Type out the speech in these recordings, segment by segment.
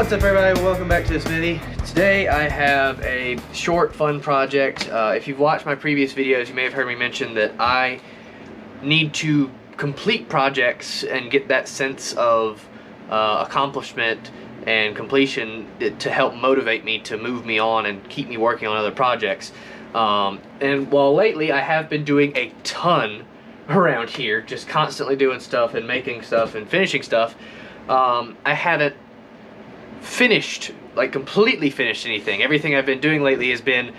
What's up everybody, welcome back to this video. Today I have a short fun project. If you've watched my previous videos, you may have heard me mention that I need to complete projects and get that sense of accomplishment and completion to help motivate me to move me on and keep me working on other projects. And while lately I have been doing a ton around here, just constantly doing stuff and making stuff and finishing stuff, I haven't finished, like completely finished anything. Everything I've been doing lately has been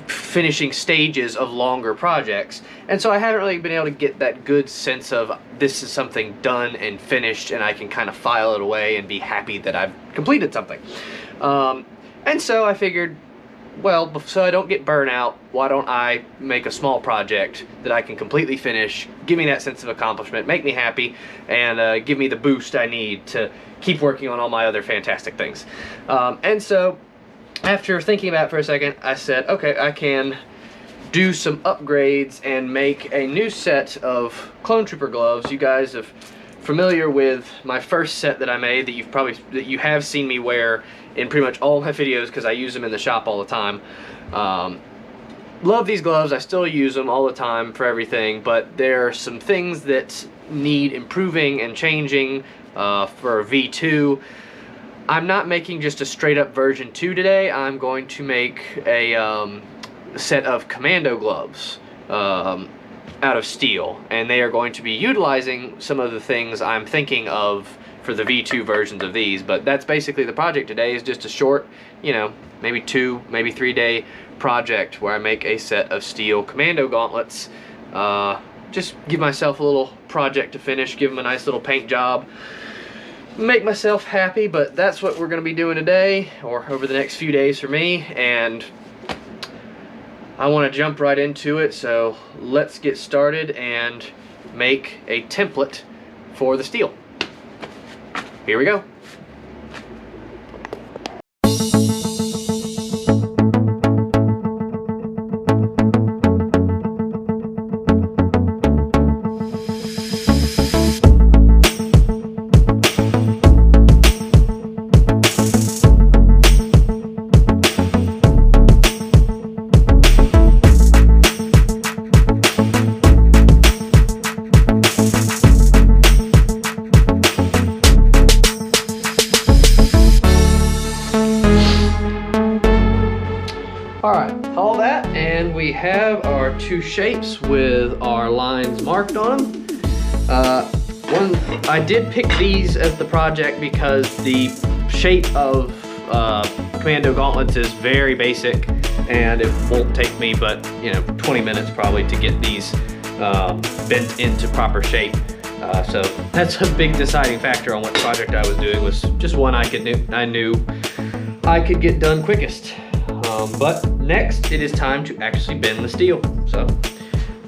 finishing stages of longer projects, and so I haven't really been able to get that good sense of this is something done and finished and I can kind of file it away and be happy that I've completed something. And so I figured, well, so I don't get burnout, why don't I make a small project that I can completely finish, give me that sense of accomplishment, make me happy, and give me the boost I need to keep working on all my other fantastic things. And so after thinking about it for a second, I said, okay, I can do some upgrades and make a new set of Clone Trooper gloves. You guys are familiar with my first set that I made that you have seen me wear in pretty much all my videos because I use them in the shop all the time. Love these gloves, I still use them all the time for everything, but there are some things that need improving and changing for V2. I'm not making just a straight up version 2 today. I'm going to make a set of Commando gloves out of steel, and they are going to be utilizing some of the things I'm thinking of for the V2 versions of these. But that's basically the project today, is just a short, you know, maybe 2, maybe 3 day project where I make a set of steel Commando gauntlets. Just give myself a little project to finish, give them a nice little paint job, make myself happy. But that's what we're going to be doing today, or over the next few days for me, and I want to jump right into it. So let's get started and make a template for the steel. Here we go. Alright, all that, and we have our 2 shapes with our lines marked on them. I did pick these as the project because the shape of Commando gauntlets is very basic, and it won't take me but 20 minutes probably to get these bent into proper shape. So that's a big deciding factor on what project I was doing, was just one I knew I could get done quickest. But next, it is time to actually bend the steel. So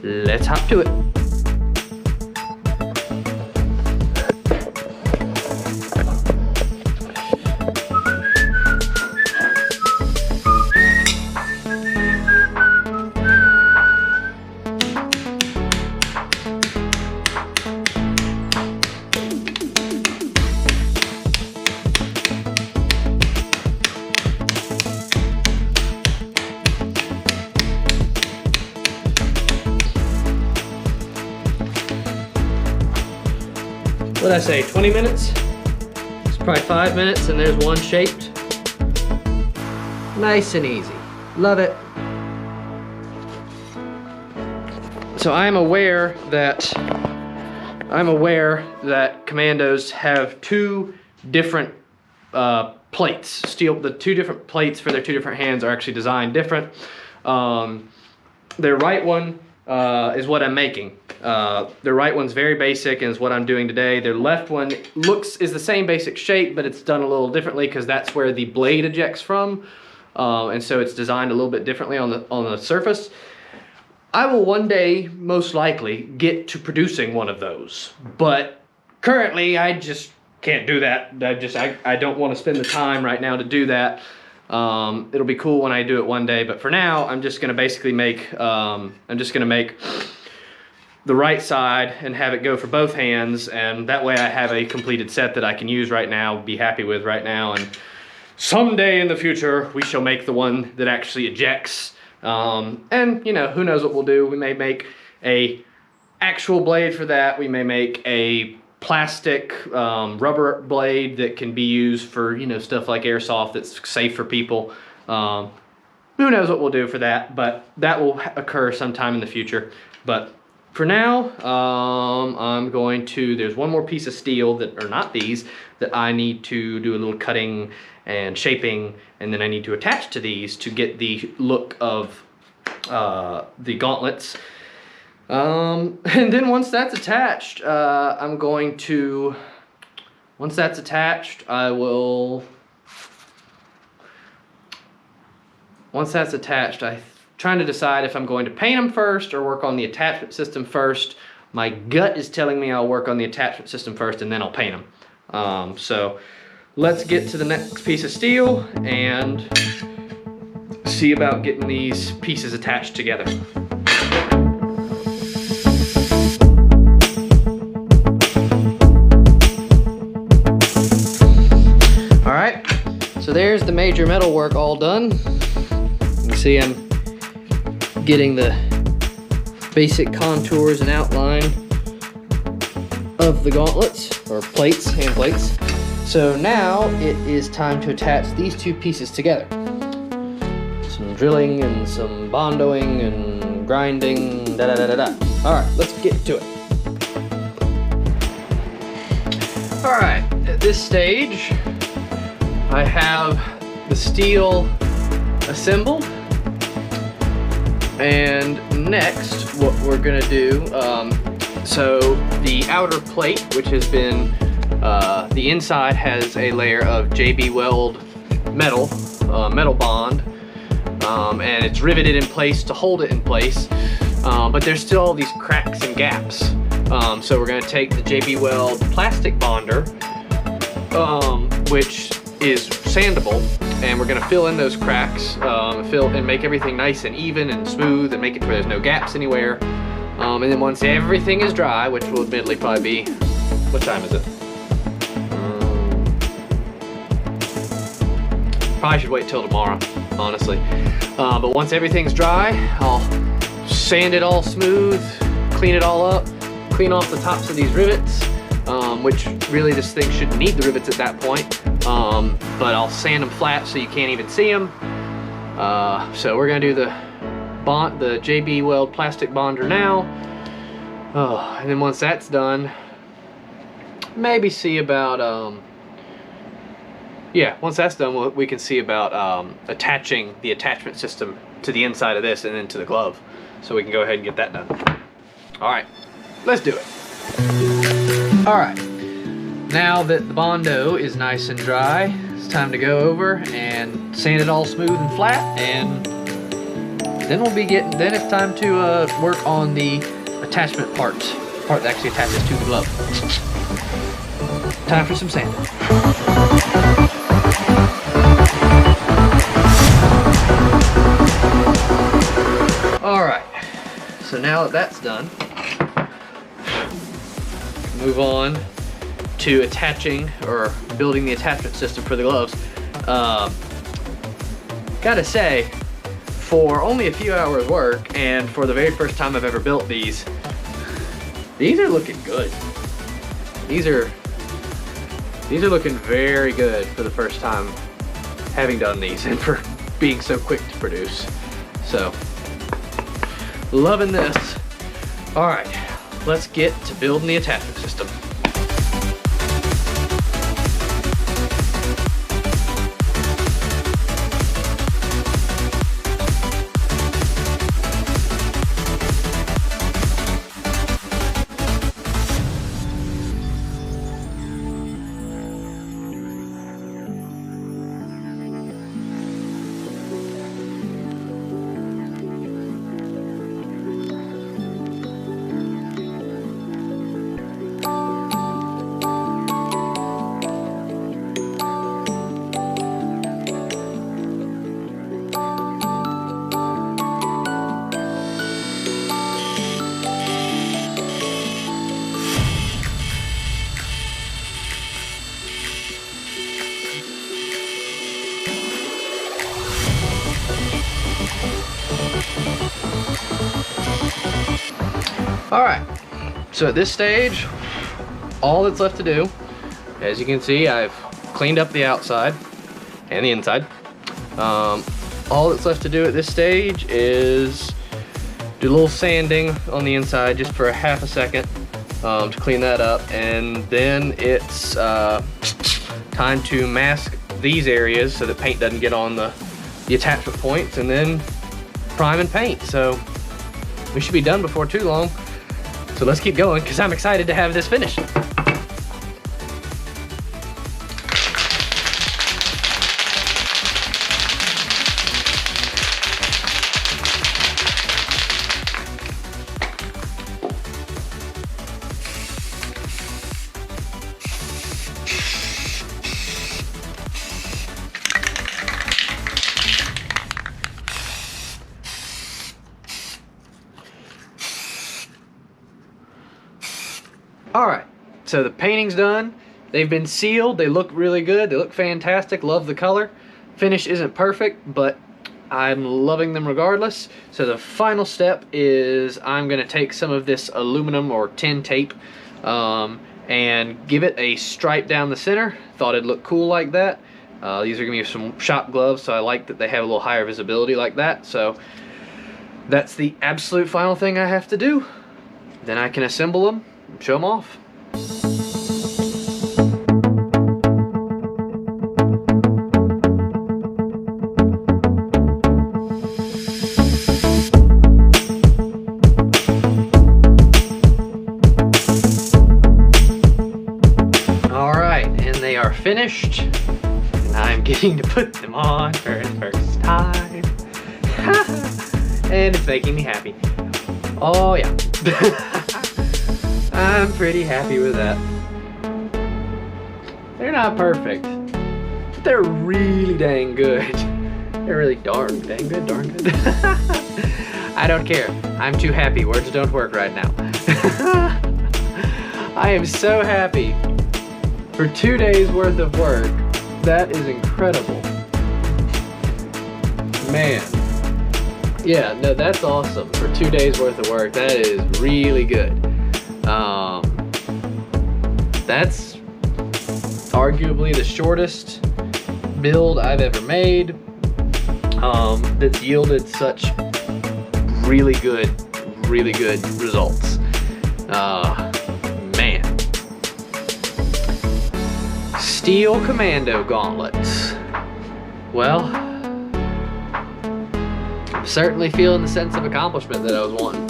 let's hop to it. What did I say, 20 minutes? It's probably 5 minutes and there's one shaped. Nice and easy. Love it. So I'm aware that Commandos have 2 different plates. The 2 different plates for their 2 different hands are actually designed different. Their right one is what I'm making. The right one's very basic and is what I'm doing today. Their left one is the same basic shape, but it's done a little differently because that's where the blade ejects from, and so it's designed a little bit differently on the surface. I will one day most likely get to producing one of those, but currently I just can't do that. I don't want to spend the time right now to do that. It'll be cool when I do it one day, but for now I'm just gonna basically make the right side and have it go for both hands, and that way I have a completed set that I can use right now, be happy with right now, and someday in the future we shall make the one that actually ejects. And you know, who knows what we'll do. We may make a actual blade for that. We may make a plastic rubber blade that can be used for, you know, stuff like airsoft that's safe for people. Who knows what we'll do for that, but that will occur sometime in the future. But for now, I'm going to, there's one more piece of steel that, or not these, that I need to do a little cutting and shaping, and then I need to attach to these to get the look of the gauntlets. And then once that's attached, once that's attached, I'm trying to decide if I'm going to paint them first or work on the attachment system first. My gut is telling me I'll work on the attachment system first and then I'll paint them. So let's get to the next piece of steel and see about getting these pieces attached together. All right, so there's the major metal work all done. You can see I'm getting the basic contours and outline of the gauntlets, or plates, hand plates. So now it is time to attach these two pieces together. Some drilling and some bondoing and grinding, da da da da da. All right, let's get to it. All right, at this stage, I have the steel assembled. And next, what we're gonna do, so the outer plate, which has been, the inside has a layer of JB-Weld metal bond, and it's riveted in place to hold it in place, but there's still all these cracks and gaps. So we're gonna take the JB-Weld plastic bonder, which is sandable, and we're gonna fill in those cracks, and make everything nice and even and smooth, and make it where there's no gaps anywhere. And then once everything is dry, which will admittedly probably be, what time is it? Probably should wait till tomorrow, honestly. But once everything's dry, I'll sand it all smooth, clean it all up, clean off the tops of these rivets, which really this thing shouldn't need the rivets at that point. But I'll sand them flat so you can't even see them. So we're gonna do the JB-Weld plastic bonder now. And then once that's done, maybe see about, yeah, once that's done, we can see about attaching the attachment system to the inside of this and then to the glove. So we can go ahead and get that done. All right, let's do it. All right. Now that the Bondo is nice and dry, it's time to go over and sand it all smooth and flat, and then then it's time to work on the attachment part that actually attaches to the glove. Time for some sanding. All right, so now that that's done, move on to attaching or building the attachment system for the gloves. Gotta say, for only a few hours work and for the very first time I've ever built these are looking good. These are looking very good for the first time having done these and for being so quick to produce. So, loving this. All right, let's get to building the attachment system. All right, so at this stage, all that's left to do, as you can see, I've cleaned up the outside and the inside. All that's left to do at this stage is do a little sanding on the inside just for a half a second to clean that up, and then it's time to mask these areas so that paint doesn't get on the attachment points, and then prime and paint. So we should be done before too long. So let's keep going because I'm excited to have this finished. All right, so the painting's done. They've been sealed. They look really good. They look fantastic. Love the color. Finish isn't perfect, but I'm loving them regardless. So the final step is I'm gonna take some of this aluminum or tin tape and give it a stripe down the center. Thought it'd look cool like that. These are gonna be some shop gloves, so I like that they have a little higher visibility like that. So that's the absolute final thing I have to do. Then I can assemble them. Show them off. All right, and they are finished, and I'm getting to put them on for the first time. And it's making me happy. Oh yeah. I'm pretty happy with that. They're not perfect, but they're really dang good. They're really darn good. I don't care. I'm too happy. Words don't work right now. I am so happy. For 2 days worth of work, that is incredible. Man. Yeah, no, that's awesome. For 2 days worth of work, that is really good. That's arguably the shortest build I've ever made that's yielded such really good results. Man. Steel Commando gauntlets. Well, I'm certainly feeling the sense of accomplishment that I was wanting.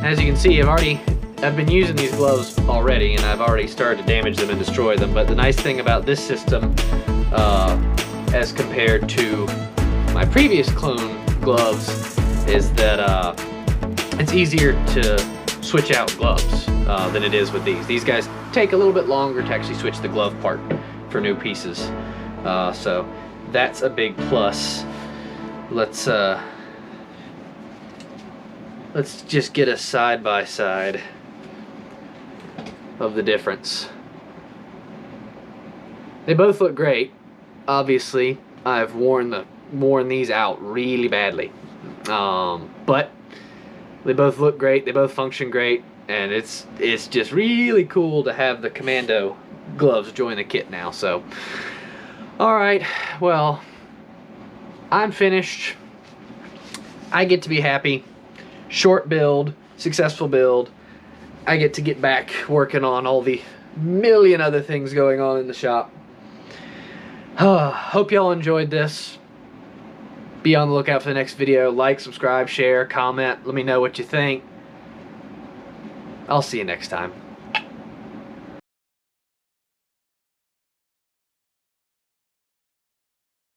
As you can see, I've been using these gloves already, and I've already started to damage them and destroy them. But the nice thing about this system, as compared to my previous clone gloves, is that it's easier to switch out gloves than it is with these. These guys take a little bit longer to actually switch the glove part for new pieces. So that's a big plus. Let's just get a side-by-side of the difference. They both look great. Obviously, I've worn these out really badly. But they both look great, they both function great, and it's just really cool to have the Commando gloves join the kit now. So, alright, well, I'm finished. I get to be happy. Short build, successful build. I get to get back working on all the million other things going on in the shop. Hope y'all enjoyed this. Be on the lookout for the next video. Like, subscribe, share, comment. Let me know what you think. I'll see you next time.